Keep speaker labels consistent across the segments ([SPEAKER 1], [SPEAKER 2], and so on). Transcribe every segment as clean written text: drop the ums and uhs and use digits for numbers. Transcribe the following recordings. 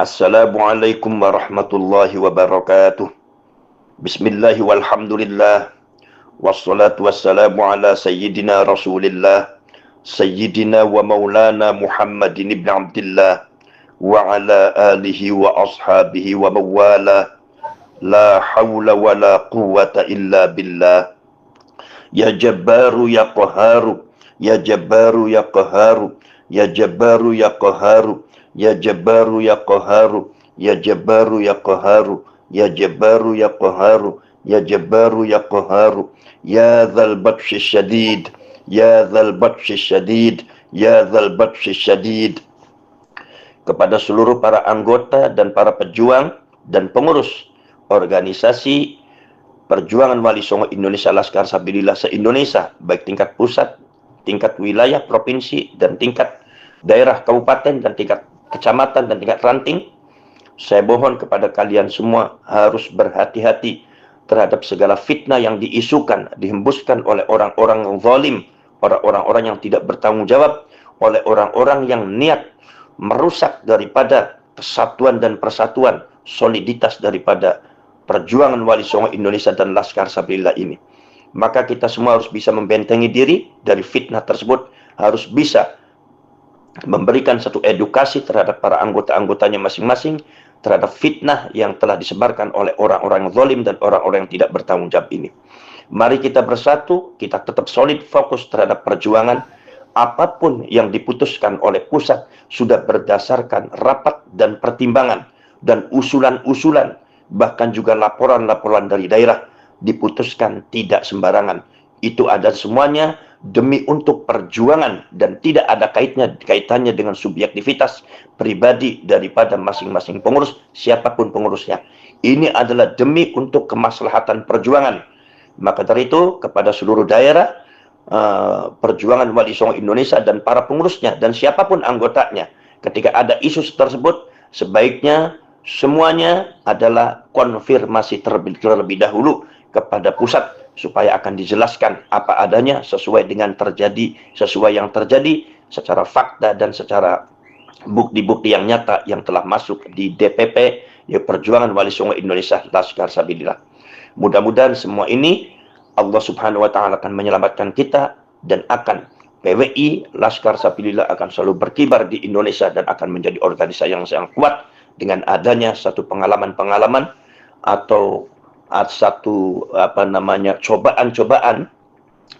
[SPEAKER 1] Assalamualaikum warahmatullahi wabarakatuh. Bismillah walhamdulillah. Wassalatu wassalamu ala sayyidina rasulillah. Sayyidina wa maulana Muhammadin ibn Abdillah. Wa ala alihi wa ashabihi wa mawala. La hawla wa la quwwata illa billah. Ya Jabbaru ya Qaharu. Ya Jabbaru ya Qaharu. Ya Jabbaru ya Qaharu. Ya Jabbaru ya Qaharu. Ya Jabbaru ya Qaharu. Ya Jabbaru ya Qaharu. Ya Jabbaru ya Qaharu. Ya Dzal Batshi Syadid. Ya Dzal Batshi Syadid. Ya Dzal Batshi Syadid. Kepada seluruh para anggota dan para pejuang dan pengurus organisasi Perjuangan Wali Songo Indonesia Laskar Sabilillah se-Indonesia, baik tingkat pusat, tingkat wilayah, provinsi, dan tingkat daerah, kabupaten, dan tingkat kecamatan, dan tingkat ranting, saya mohon kepada kalian semua harus berhati-hati terhadap segala fitnah yang diisukan, dihembuskan oleh orang-orang yang zalim, orang-orang yang tidak bertanggung jawab, oleh orang-orang yang niat merusak daripada kesatuan dan persatuan, soliditas daripada Perjuangan Wali Songo Indonesia dan Laskar Sabilillah ini. Maka kita semua harus bisa membentengi diri dari fitnah tersebut, harus bisa memberikan satu edukasi terhadap para anggota-anggotanya masing-masing terhadap fitnah yang telah disebarkan oleh orang-orang zalim dan orang-orang yang tidak bertanggung jawab ini. Mari kita bersatu, kita tetap solid fokus terhadap perjuangan. Apapun yang diputuskan oleh pusat sudah berdasarkan rapat dan pertimbangan dan usulan-usulan, bahkan juga laporan-laporan dari daerah, diputuskan tidak sembarangan. Itu ada semuanya demi untuk perjuangan dan tidak ada kaitannya dengan subjektivitas pribadi daripada masing-masing pengurus, siapapun pengurusnya. Ini adalah demi untuk kemaslahatan perjuangan. Maka dari itu kepada seluruh daerah, Perjuangan Wali Songo Indonesia dan para pengurusnya dan siapapun anggotanya, ketika ada isu tersebut, sebaiknya semuanya adalah konfirmasi terlebih dahulu kepada pusat supaya akan dijelaskan apa adanya sesuai dengan sesuai yang terjadi secara fakta dan secara bukti-bukti yang nyata yang telah masuk di DPP, ya, Perjuangan Wali Songo Indonesia Laskar Sabilillah. Mudah-mudahan semua ini Allah Subhanahu wa taala akan menyelamatkan kita dan akan PWI Laskar Sabilillah akan selalu berkibar di Indonesia dan akan menjadi organisasi yang sangat kuat dengan adanya satu pengalaman-pengalaman atau satu cobaan-cobaan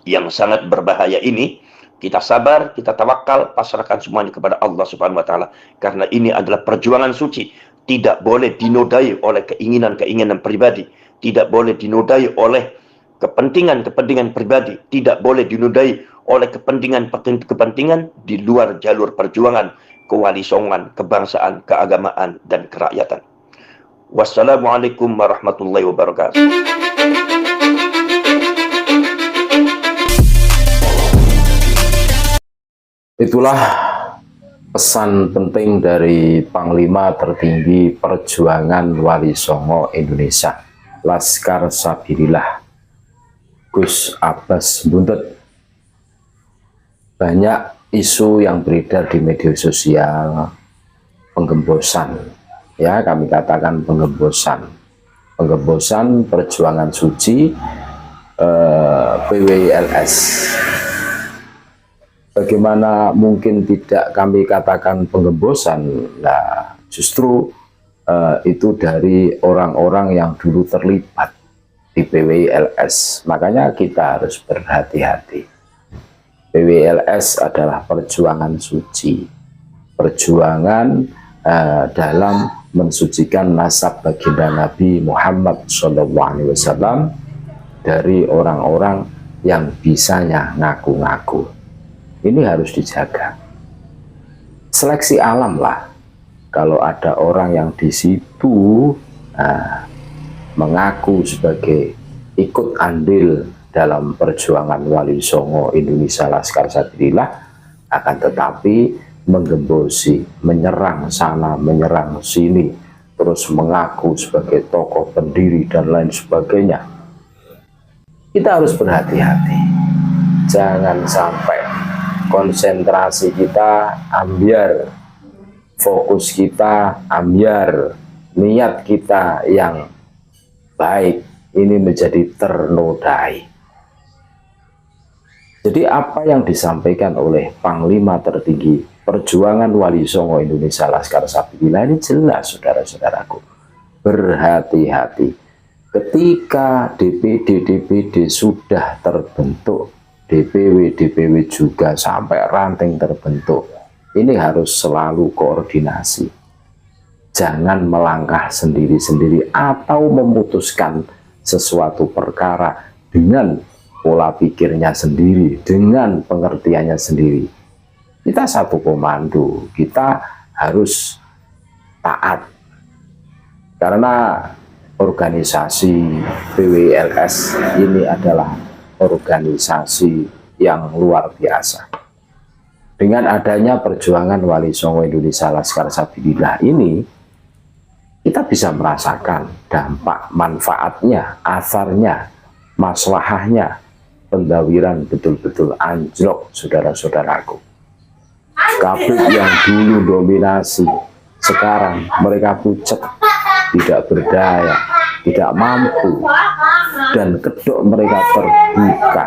[SPEAKER 1] yang sangat berbahaya ini. Kita sabar, kita tawakal, pasrahkan semuanya kepada Allah Subhanahu wa taala, karena ini adalah perjuangan suci, tidak boleh dinodai oleh keinginan-keinginan pribadi, tidak boleh dinodai oleh kepentingan-kepentingan pribadi, tidak boleh dinodai oleh kepentingan di luar jalur perjuangan kewalisongan, kebangsaan, keagamaan, dan kerakyatan. Wassalamualaikum warahmatullahi wabarakatuh.
[SPEAKER 2] Itulah pesan penting dari Panglima Tertinggi Perjuangan Wali Songo Indonesia Laskar Sabilillah, Gus Abbas Buntet. Banyak isu yang beredar di media sosial, penggembosan, ya kami katakan penggembosan perjuangan suci PWILS. Bagaimana mungkin tidak kami katakan penggembosan? Nah, justru itu dari orang-orang yang dulu terlibat di PWILS. Makanya kita harus berhati-hati. PWILS adalah perjuangan suci, perjuangan dalam mensucikan nasab baginda Nabi Muhammad SAW dari orang-orang yang bisanya ngaku-ngaku. Ini harus dijaga. Seleksi alam lah, kalau ada orang yang di situ mengaku sebagai ikut andil dalam perjuangan Wali Songo Indonesia Laskar Sabilillah, akan tetapi menggembosi, menyerang sana, menyerang sini, terus mengaku sebagai tokoh pendiri dan lain sebagainya. Kita harus berhati-hati, jangan sampai konsentrasi kita ambiar fokus kita ambiar, niat kita yang baik ini menjadi ternodai. Jadi apa yang disampaikan oleh Panglima Tertinggi Perjuangan Wali Songo Indonesia Laskar Sabilillah ini jelas, saudara-saudaraku. Berhati-hati ketika DPD sudah terbentuk, DPW juga sampai ranting terbentuk, ini harus selalu koordinasi. Jangan melangkah sendiri-sendiri atau memutuskan sesuatu perkara dengan pola pikirnya sendiri, dengan pengertiannya sendiri. Kita satu komando, kita harus taat. Karena organisasi PWLS ini adalah organisasi yang luar biasa. Dengan adanya perjuangan Wali Songo Indonesia Laskar Sabilillah ini, kita bisa merasakan dampak manfaatnya, asarnya, maslahahnya. Pendawiran betul-betul anjlok, saudara-saudaraku. Kabut yang dulu dominasi, sekarang mereka pucat, tidak berdaya, tidak mampu, dan kedok mereka terbuka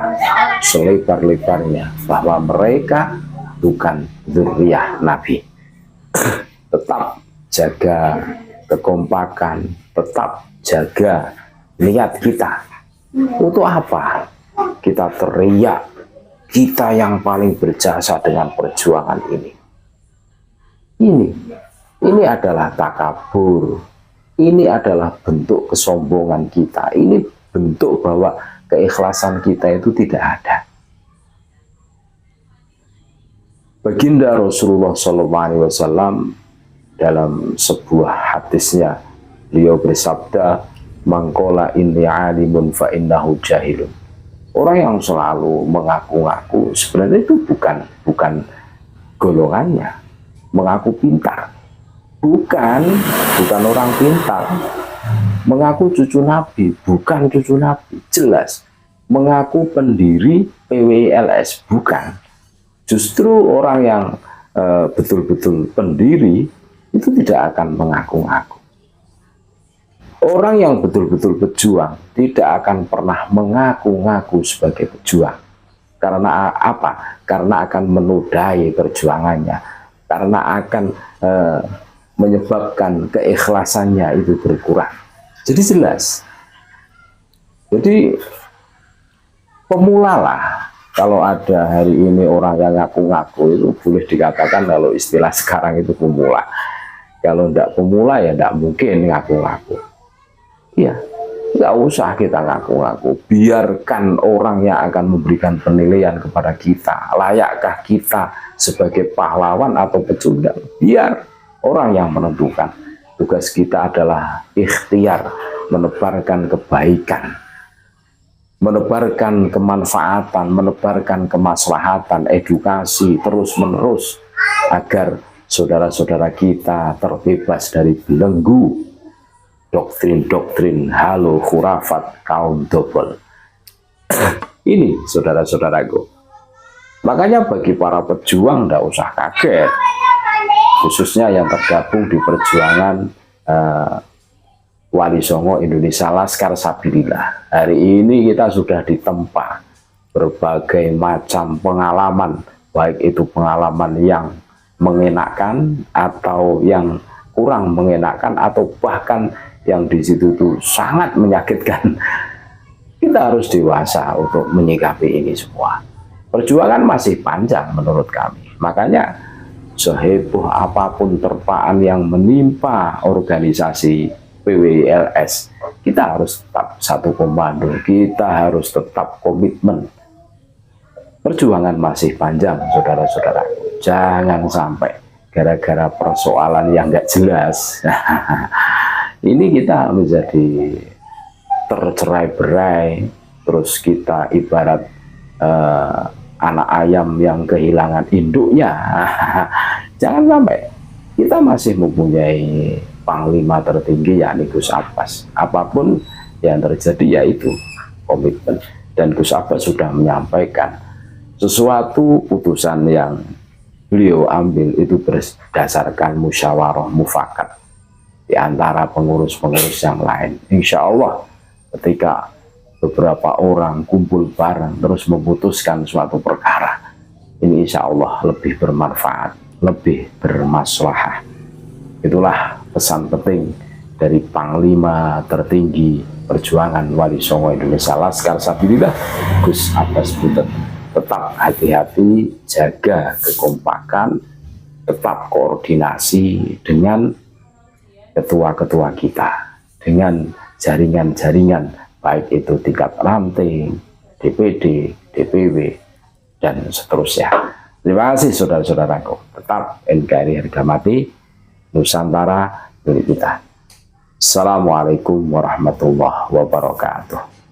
[SPEAKER 2] selebar-lebarnya bahwa mereka bukan dzurriyyah Nabi. Tetap jaga kekompakan, tetap jaga niat kita. Untuk apa kita teriak, kita yang paling berjasa dengan perjuangan ini? Ini adalah takabur, ini adalah bentuk kesombongan kita, ini bentuk bahwa keikhlasan kita itu tidak ada. Baginda Rasulullah SAW dalam sebuah hadisnya, beliau bersabda, "Mangkola inni alimun fa innahu jahilun." Orang yang selalu mengaku-ngaku sebenarnya itu bukan golongannya. Mengaku pintar, bukan orang pintar. Mengaku cucu Nabi, bukan cucu Nabi, jelas. Mengaku pendiri PWLS, bukan. Justru orang yang betul-betul pendiri itu tidak akan mengaku-ngaku. Orang yang betul-betul berjuang tidak akan pernah mengaku-ngaku sebagai pejuang. Karena apa? Karena akan menodai perjuangannya. Karena akan menyebabkan keikhlasannya itu berkurang. Jadi jelas. Jadi pemulalah. Kalau ada hari ini orang yang ngaku-ngaku itu boleh dikatakan kalau istilah sekarang itu pemula. Kalau tidak pemula ya tidak mungkin ngaku-ngaku. Ya, nggak usah kita ngaku-ngaku. Biarkan orang yang akan memberikan penilaian kepada kita. Layakkah kita sebagai pahlawan atau pecundang? Biar orang yang menentukan. Tugas kita adalah ikhtiar, menebarkan kebaikan, menebarkan kemanfaatan, menebarkan kemaslahatan, edukasi terus-menerus agar saudara-saudara kita terbebas dari belenggu doktrin-doktrin halo khurafat kaum dobel. Ini saudara-saudaraku. Makanya bagi para pejuang tidak usah kaget, khususnya yang tergabung di perjuangan Wali Songo Indonesia Laskar Sabilillah. Hari ini kita sudah ditempa berbagai macam pengalaman, baik itu pengalaman yang mengenakan atau yang kurang mengenakan atau bahkan yang di situ tuh sangat menyakitkan. Kita harus dewasa untuk menyikapi ini semua. Perjuangan masih panjang menurut kami. Makanya seheboh apapun terpaan yang menimpa organisasi PWLS, kita harus tetap satu komando, kita harus tetap komitmen. Perjuangan masih panjang, saudara-saudara. Jangan sampai gara-gara persoalan yang nggak jelas ini kita menjadi tercerai-berai, terus kita ibarat anak ayam yang kehilangan induknya. Jangan sampai. Kita masih mempunyai panglima tertinggi yakni Gus Abbas. Apapun yang terjadi yaitu komitmen, dan Gus Abbas sudah menyampaikan sesuatu putusan yang beliau ambil itu berdasarkan musyawarah mufakat di antara pengurus-pengurus yang lain. Insya Allah ketika beberapa orang kumpul bareng terus memutuskan suatu perkara, ini insya Allah lebih bermanfaat, lebih bermaslahah. Itulah pesan penting dari Panglima tertinggi perjuangan Wali Songo Indonesia Laskar Sabilillah, Gus Abbas Butet. Tetap hati-hati, jaga kekompakan, tetap koordinasi dengan ketua-ketua kita, dengan jaringan-jaringan, baik itu tingkat ranting, DPD, DPW, dan seterusnya. Terima kasih saudara-saudaraku. Tetap NKRI harga mati, Nusantara milik kita. Assalamualaikum warahmatullahi wabarakatuh.